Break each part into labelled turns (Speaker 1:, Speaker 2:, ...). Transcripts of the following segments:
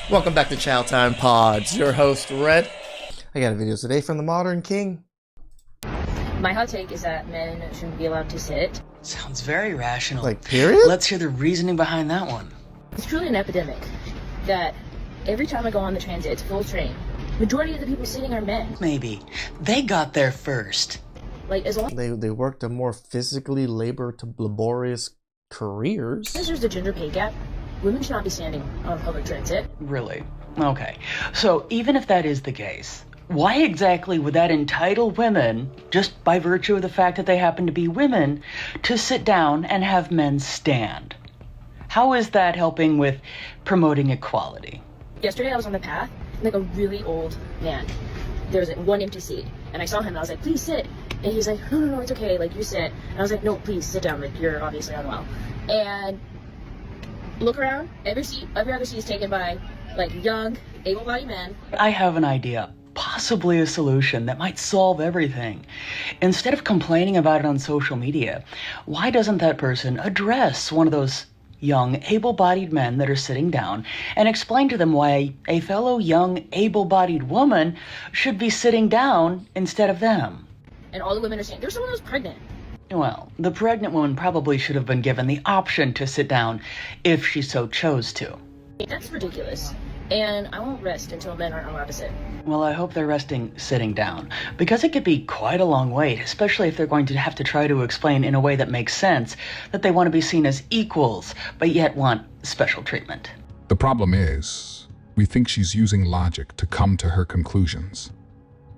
Speaker 1: Welcome back to Chow Time Pods. Your host, Red. I got a video today from the Modern King.
Speaker 2: My hot take is that men shouldn't be allowed to sit.
Speaker 3: Sounds very rational.
Speaker 1: Like, period?
Speaker 3: Let's hear the reasoning behind that one.
Speaker 2: It's truly an epidemic that every time I go on the transit, it's full train. Majority of the people sitting are men.
Speaker 3: Maybe. They got there first.
Speaker 2: Like, as long
Speaker 1: They worked a more physically laborious careers.
Speaker 2: as there's a gender pay gap, women should not be standing on public transit.
Speaker 3: Really? Okay. So even if that is the case, why exactly would that entitle women, just by virtue of the fact that they happen to be women, to sit down and have men stand? How is that helping with promoting equality?
Speaker 2: Yesterday I was on the path, and like a really old man. There was one empty seat, and I saw him, and I was like, please sit. And he's like, no, it's okay, like, you sit. And I was like, no, please, sit down, like, you're obviously unwell. And look around, every other seat is taken by, like, young, able-bodied men.
Speaker 3: I have an idea. Possibly a solution that might solve everything. Instead of complaining about it on social media, why doesn't that person address one of those young, able-bodied men that are sitting down and explain to them why a fellow young, able-bodied woman should be sitting down instead of them?
Speaker 2: And all the women are saying, there's someone who's pregnant.
Speaker 3: Well, the pregnant woman probably should have been given the option to sit down if she so chose to.
Speaker 2: That's ridiculous. And I won't rest until men aren't allowed to sit.
Speaker 3: Well, I hope they're resting sitting down, because it could be quite a long wait, especially if they're going to have to try to explain in a way that makes sense that they want to be seen as equals, but yet want special treatment.
Speaker 4: The problem is, we think she's using logic to come to her conclusions.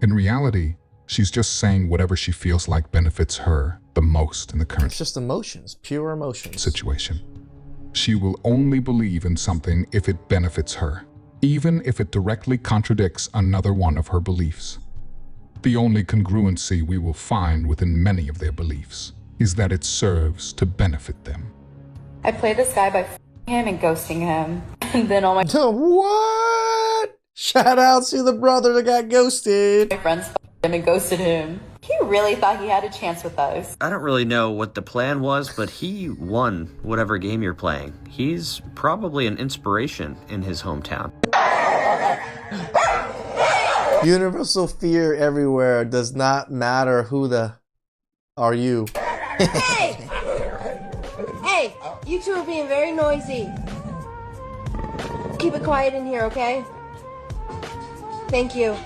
Speaker 4: In reality, she's just saying whatever she feels like benefits her the most in the current
Speaker 1: It's just emotions, pure emotions.
Speaker 4: situation. She will only believe in something if it benefits her, even if it directly contradicts another one of her beliefs. The only congruency we will find within many of their beliefs is that it serves to benefit them.
Speaker 5: I play this guy by him and ghosting him. And then all my
Speaker 1: What? Shout out to the brother that got ghosted.
Speaker 5: friends him and ghosted him. He really thought he had a chance with us.
Speaker 6: I don't really know what the plan was, but he won whatever game you're playing. He's probably an inspiration in his hometown.
Speaker 1: Universal fear everywhere. Does not matter who the are you.
Speaker 7: Hey! Hey! You two are being very noisy. Keep it quiet in here, okay? Thank you.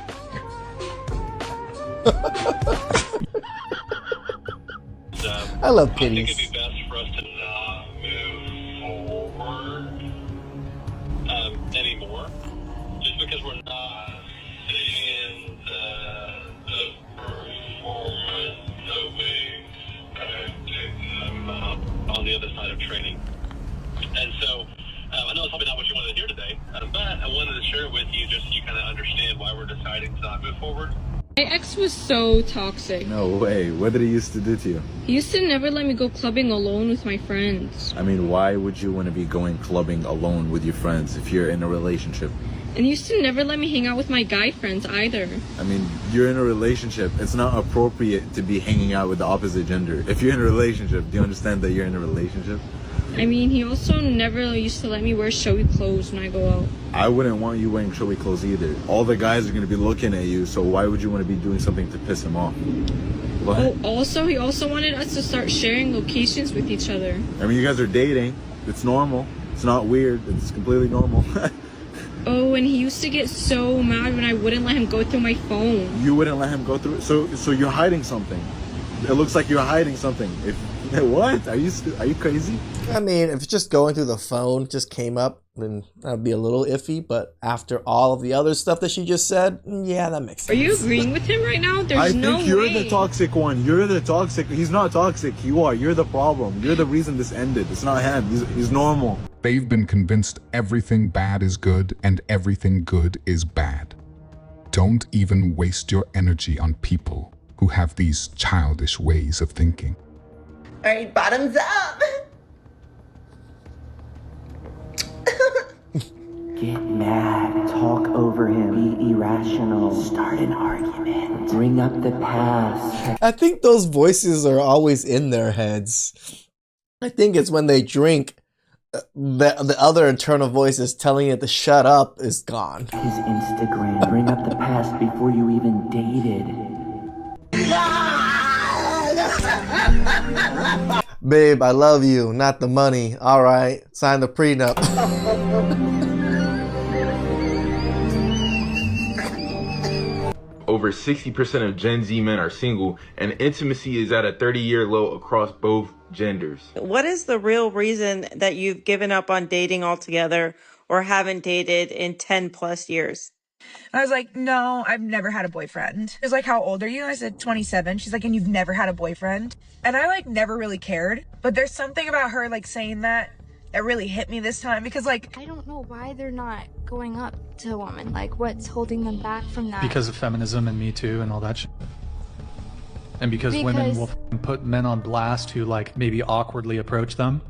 Speaker 1: I love
Speaker 8: I think it'd
Speaker 1: kitties.
Speaker 8: be best for us to not move forward anymore, just because we're not seeing the performance that we expected on the other side of training. And so, I know it's probably not what you wanted to hear today, but I wanted to share it with you just so you kind of understand why we're deciding to not move forward.
Speaker 9: My ex was so toxic.
Speaker 10: No way. What did he used to do to you?
Speaker 9: He used to never let me go clubbing alone with my friends.
Speaker 10: I mean, why would you want to be going clubbing alone with your friends if you're in a relationship?
Speaker 9: And he used to never let me hang out with my guy friends either.
Speaker 10: I mean, you're in a relationship. It's not appropriate to be hanging out with the opposite gender. If you're in a relationship, do you understand that you're in a relationship?
Speaker 9: I mean, he also never used to let me wear showy clothes when I go out.
Speaker 10: I wouldn't want you wearing showy clothes either. All the guys are going to be looking at you, so why would you want to be doing something to piss him off? Go ahead.
Speaker 9: Oh, also, he also wanted us to start sharing locations with each other.
Speaker 10: I mean, you guys are dating. It's normal. It's not weird. It's completely normal.
Speaker 9: Oh, and he used to get so mad when I wouldn't let him go through my phone.
Speaker 10: You wouldn't let him go through it? So you're hiding something. It looks like you're hiding something. What? Are you crazy?
Speaker 1: I mean, if it's just going through the phone just came up, then that'd be a little iffy. But after all of the other stuff that she just said, yeah, that makes sense.
Speaker 9: Are you agreeing with him right now? There's no way.
Speaker 10: I think you're the toxic one. You're the toxic. He's not toxic. You are. You're the problem. You're the reason this ended. It's not him. He's normal.
Speaker 4: They've been convinced everything bad is good and everything good is bad. Don't even waste your energy on people who have these childish ways of thinking.
Speaker 7: All right, bottoms up.
Speaker 11: Get mad, talk over him, be irrational, start an argument, bring up the past.
Speaker 1: I think those voices are always in their heads. I think it's when they drink the other internal voice is telling it to shut up is gone.
Speaker 11: His Instagram. Bring up the past before you even dated.
Speaker 1: Babe, I love you, not the money. All right, sign the prenup.
Speaker 12: Over 60% of Gen Z men are single, and intimacy is at a 30-year low across both genders.
Speaker 13: What is the real reason that you've given up on dating altogether or haven't dated in 10 plus years?
Speaker 14: I was like, no, I've never had a boyfriend. She was like, how old are you? I said, 27. She's like, and you've never had a boyfriend? And I like never really cared. But there's something about her like saying that really hit me this time because like,
Speaker 15: I don't know why they're not going up to a woman. Like what's holding them back from that?
Speaker 16: Because of feminism and Me Too and all that shit. And because women will put men on blast who like maybe awkwardly approach them.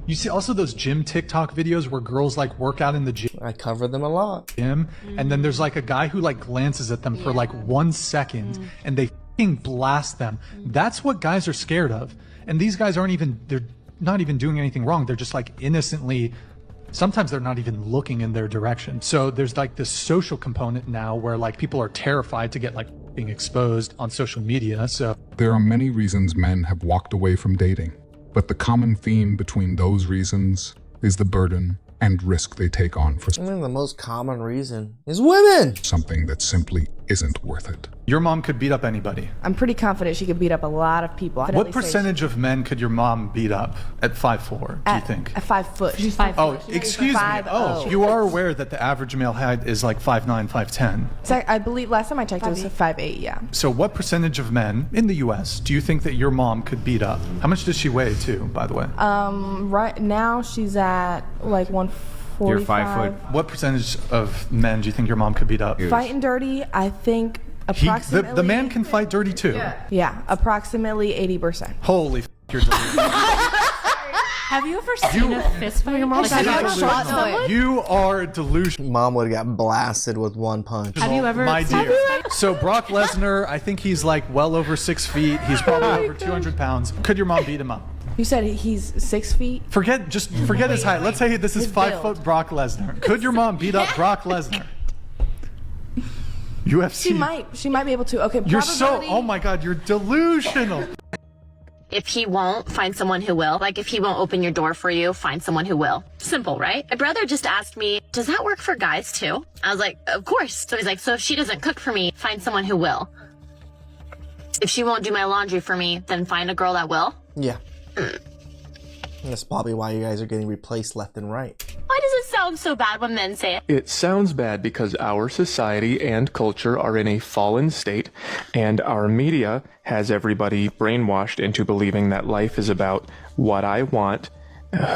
Speaker 16: You see also those gym TikTok videos where girls like work out in the gym.
Speaker 1: I cover them a lot.
Speaker 16: And then there's like a guy who like glances at them for like 1 second and they fucking blast them. That's what guys are scared of. And these guys they're not even doing anything wrong. They're just like innocently, sometimes they're not even looking in their direction. So there's like this social component now where like people are terrified to get like being exposed on social media. So
Speaker 4: there are many reasons men have walked away from dating. But the common theme between those reasons is the burden and risk they take on for
Speaker 1: the most common reason is women.
Speaker 4: Something that simply isn't worth it.
Speaker 16: Your mom could beat up anybody.
Speaker 17: I'm pretty confident she could beat up a lot of people.
Speaker 16: What percentage of men could your mom beat up at 5'4", do you think?
Speaker 17: At 5 foot. She's 5
Speaker 16: foot. Oh, excuse me. Oh, you are aware that the average male height is like 5'9", 5'10".
Speaker 17: So I believe last time I checked it was 5'8", yeah.
Speaker 16: So what percentage of men in the US do you think that your mom could beat up? How much does she weigh too, by the way?
Speaker 17: Right now she's at like 145.
Speaker 16: You're 5 foot. What percentage of men do you think your mom could beat up?
Speaker 17: Fighting dirty, I think approximately.
Speaker 16: The man can fight dirty too.
Speaker 17: Yeah, approximately 80%.
Speaker 16: Holy you're delusional.
Speaker 18: Have you ever seen a fist fight? Your mom shot someone?
Speaker 16: You are delusional.
Speaker 1: Mom would have got blasted with one punch.
Speaker 18: Have you ever?
Speaker 16: My dear. So Brock Lesnar, I think he's like well over 6 feet. He's probably over 200 pounds. Could your mom beat him up?
Speaker 17: You said he's 6 feet?
Speaker 16: Forget his height. Let's say this is 5 foot Brock Lesnar. Could your mom beat up Brock Lesnar? UFC.
Speaker 17: She might be able to. Okay,
Speaker 16: you're oh my God, you're delusional.
Speaker 2: If he won't, find someone who will. Like, if he won't open your door for you, find someone who will. Simple, right? My brother just asked me, does that work for guys too? I was like, of course. So he's like, so if she doesn't cook for me, find someone who will. If she won't do my laundry for me, then find a girl that will.
Speaker 1: Yeah. That's probably why you guys are getting replaced left and right.
Speaker 2: Why does it sound so bad when men say it?
Speaker 19: It sounds bad because our society and culture are in a fallen state, and our media has everybody brainwashed into believing that life is about what I want,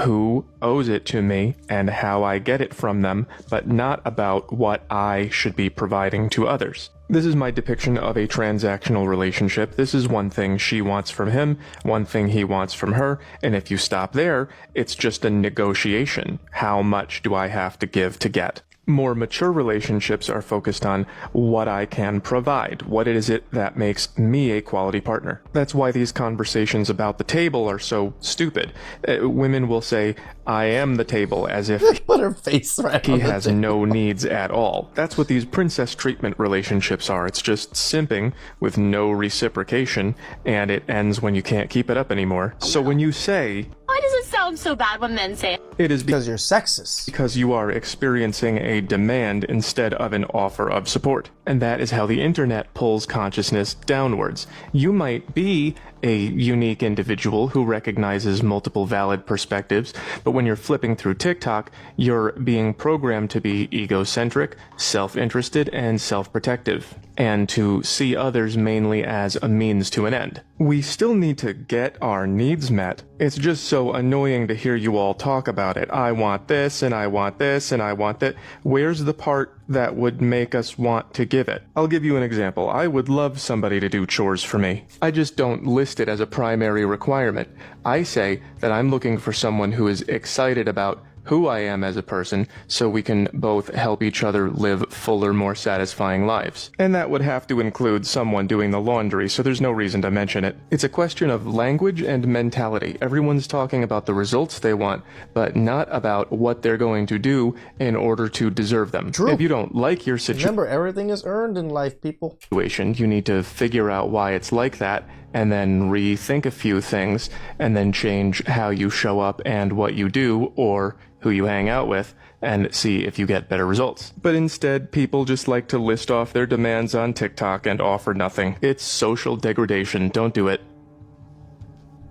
Speaker 19: who owes it to me, and how I get it from them, but not about what I should be providing to others. This is my depiction of a transactional relationship. This is one thing she wants from him, one thing he wants from her, and if you stop there, it's just a negotiation. How much do I have to give to get? More mature relationships are focused on what I can provide. What is it that makes me a quality partner? That's why these conversations about the table are so stupid. Women will say, I am the table, as if
Speaker 1: put her face right
Speaker 19: he has no needs at all. That's what these princess treatment relationships are. It's just simping with no reciprocation, and it ends when you can't keep it up anymore. So when you say,
Speaker 2: why does it sound so bad when men say it?
Speaker 19: It is
Speaker 1: because you're sexist.
Speaker 19: Because you are experiencing a demand instead of an offer of support. And that is how the internet pulls consciousness downwards. You might be a unique individual who recognizes multiple valid perspectives, but when you're flipping through TikTok, you're being programmed to be egocentric, self-interested, and self-protective, and to see others mainly as a means to an end. We still need to get our needs met. It's just so annoying to hear you all talk about it. I want this, and I want this, and I want that. Where's the part that would make us want to give it? I'll give you an example. I would love somebody to do chores for me. I just don't list it as a primary requirement. I say that I'm looking for someone who is excited about who I am as a person so we can both help each other live fuller, more satisfying lives. And that would have to include someone doing the laundry, so there's no reason to mention it. It's a question of language and mentality. Everyone's talking about the results they want, but not about what they're going to do in order to deserve them.
Speaker 1: True.
Speaker 19: If you don't like your
Speaker 1: Remember, everything is earned in life, people.
Speaker 19: situation, you need to figure out why it's like that, and then rethink a few things, and then change how you show up and what you do, or who you hang out with, and see if you get better results. But instead, people just like to list off their demands on TikTok and offer nothing. It's social degradation. Don't do it.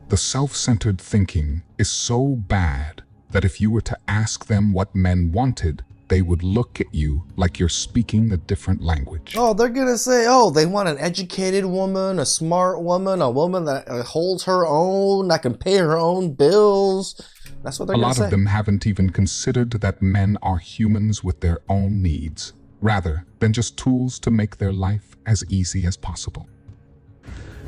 Speaker 4: The self-centered thinking is so bad that if you were to ask them what men wanted, they would look at you like you're speaking a different language.
Speaker 1: Oh, they're gonna say, oh, they want an educated woman, a smart woman, a woman that holds her own, that can pay her own bills. That's what they're
Speaker 4: A
Speaker 1: gonna
Speaker 4: lot
Speaker 1: say.
Speaker 4: of them haven't even considered that men are humans with their own needs, rather than just tools to make their life as easy as possible.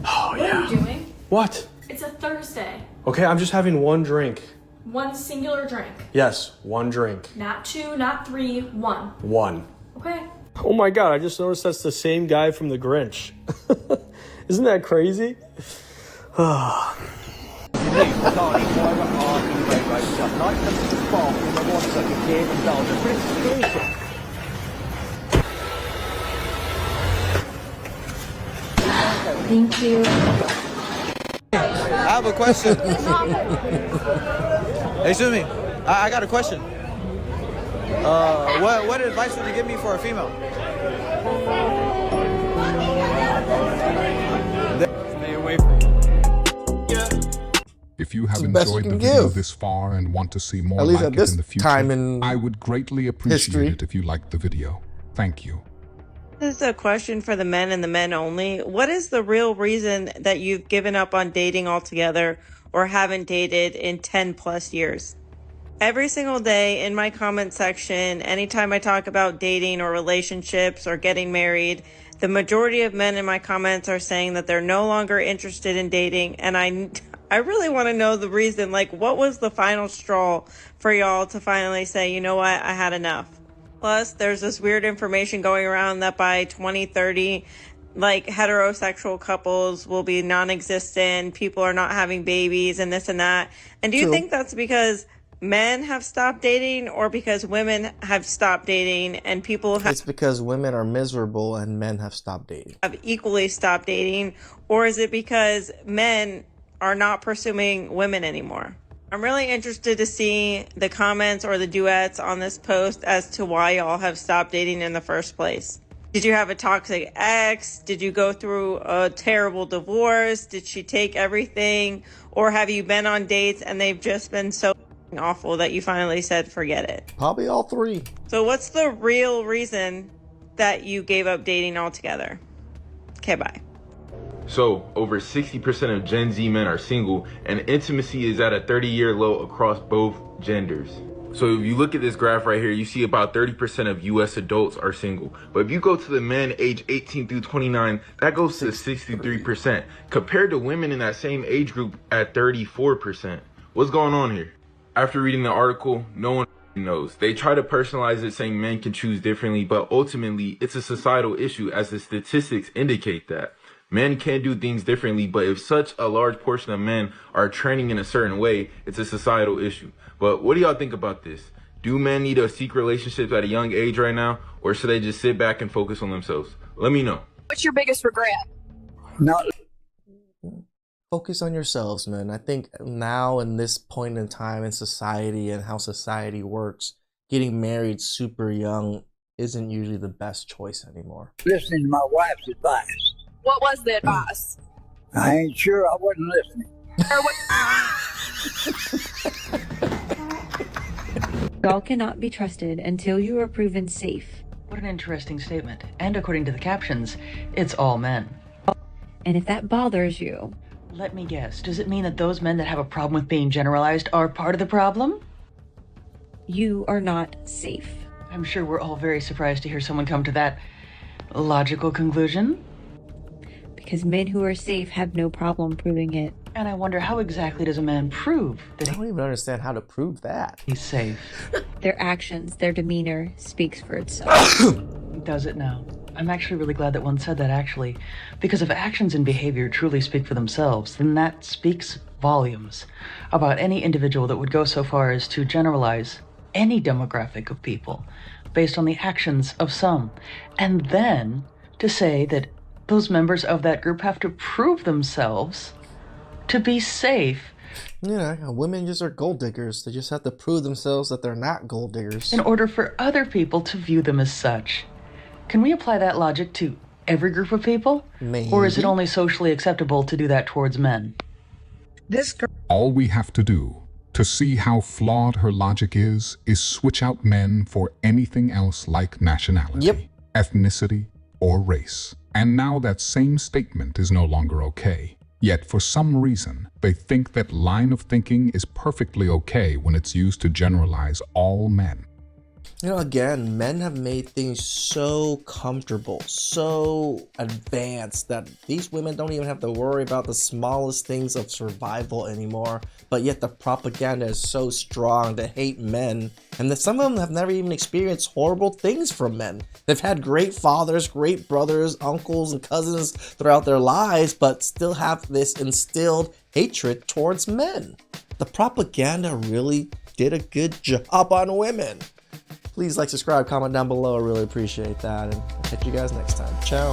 Speaker 20: Oh,
Speaker 18: What are you doing?
Speaker 20: What?
Speaker 18: It's a Thursday.
Speaker 20: Okay, I'm just having one drink.
Speaker 18: One singular drink.
Speaker 20: Yes, one drink.
Speaker 18: Not two, not three, one.
Speaker 20: One.
Speaker 18: Okay.
Speaker 20: Oh my god, I just noticed that's the same guy from The Grinch. Isn't that crazy?
Speaker 15: Thank you.
Speaker 21: I have a question. Excuse me. I got a question. What advice would you give me for a female?
Speaker 20: Stay away from me.
Speaker 4: If you have
Speaker 1: the best
Speaker 4: enjoyed
Speaker 1: you
Speaker 4: the
Speaker 1: can
Speaker 4: video
Speaker 1: give.
Speaker 4: this far and want to see more
Speaker 1: At least
Speaker 4: like
Speaker 1: at this
Speaker 4: it in the future,
Speaker 1: time in
Speaker 4: I would greatly appreciate
Speaker 1: history.
Speaker 4: it if you liked the video. Thank you.
Speaker 13: This is a question for the men and the men only. What is the real reason that you've given up on dating altogether or haven't dated in 10 plus years? Every single day in my comment section, anytime I talk about dating or relationships or getting married, the majority of men in my comments are saying that they're no longer interested in dating. And I really want to know the reason. Like, what was the final straw for y'all to finally say, you know what, I had enough? Plus, there's this weird information going around that by 2030, like, heterosexual couples will be non-existent, people are not having babies and this and that. And do you
Speaker 1: True.
Speaker 13: think that's because men have stopped dating or because women have stopped dating and people
Speaker 1: It's because women are miserable and men have stopped dating.
Speaker 13: have equally stopped dating? Or is it because men are not pursuing women anymore? I'm really interested to see the comments or the duets on this post as to why y'all have stopped dating in the first place. Did you have a toxic ex? Did you go through a terrible divorce? Did she take everything? Or have you been on dates and they've just been so awful that you finally said forget it?
Speaker 1: Probably all three.
Speaker 13: So what's the real reason that you gave up dating altogether? Okay, bye.
Speaker 12: So, over 60% of Gen Z men are single, and intimacy is at a 30-year low across both genders. So if you look at this graph right here, you see about 30% of US adults are single. But if you go to the men age 18 through 29, that goes to 63%, compared to women in that same age group at 34%. What's going on here? After reading the article, no one knows. They try to personalize it saying men can choose differently, but ultimately it's a societal issue as the statistics indicate that. Men can do things differently, but if such a large portion of men are training in a certain way, it's a societal issue. But what do y'all think about this? Do men need to seek relationships at a young age right now, or should they just sit back and focus on themselves? Let me know.
Speaker 14: What's your biggest regret?
Speaker 1: Not focus on yourselves, man. I think now in this point in time in society and how society works, getting married super young isn't usually the best choice anymore.
Speaker 22: Listening to my wife's advice.
Speaker 14: What was the advice?
Speaker 22: I ain't sure, I wasn't listening.
Speaker 23: Y'all cannot be trusted until you are proven safe.
Speaker 3: What an interesting statement. And according to the captions, it's all men.
Speaker 23: And if that bothers you...
Speaker 3: Let me guess, does it mean that those men that have a problem with being generalized are part of the problem?
Speaker 23: You are not safe.
Speaker 3: I'm sure we're all very surprised to hear someone come to that logical conclusion.
Speaker 23: Because men who are safe have no problem proving it
Speaker 3: And I wonder, how exactly does a man prove that
Speaker 1: I don't even understand how to prove that.
Speaker 3: he's safe?
Speaker 23: Their actions, their demeanor speaks for itself.
Speaker 3: Does it now? I'm actually really glad that one said that, actually. Because if actions and behavior truly speak for themselves, then that speaks volumes about any individual that would go so far as to generalize any demographic of people based on the actions of some. And then to say that those members of that group have to prove themselves to be safe.
Speaker 1: Yeah, women just are gold diggers. They just have to prove themselves that they're not gold diggers.
Speaker 3: In order for other people to view them as such. Can we apply that logic to every group of people?
Speaker 1: Maybe.
Speaker 3: Or is it only socially acceptable to do that towards men?
Speaker 14: This girl.
Speaker 4: All we have to do to see how flawed her logic is switch out men for anything else like nationality, ethnicity, or race. And now that same statement is no longer okay. Yet for some reason, they think that line of thinking is perfectly okay when it's used to generalize all men.
Speaker 1: You know, again, men have made things so comfortable, so advanced that these women don't even have to worry about the smallest things of survival anymore. But yet the propaganda is so strong to hate men, and that some of them have never even experienced horrible things from men. They've had great fathers, great brothers, uncles, and cousins throughout their lives, but still have this instilled hatred towards men. The propaganda really did a good job on women. Please like, subscribe, comment down below. I really appreciate that. And I'll catch you guys next time. Ciao.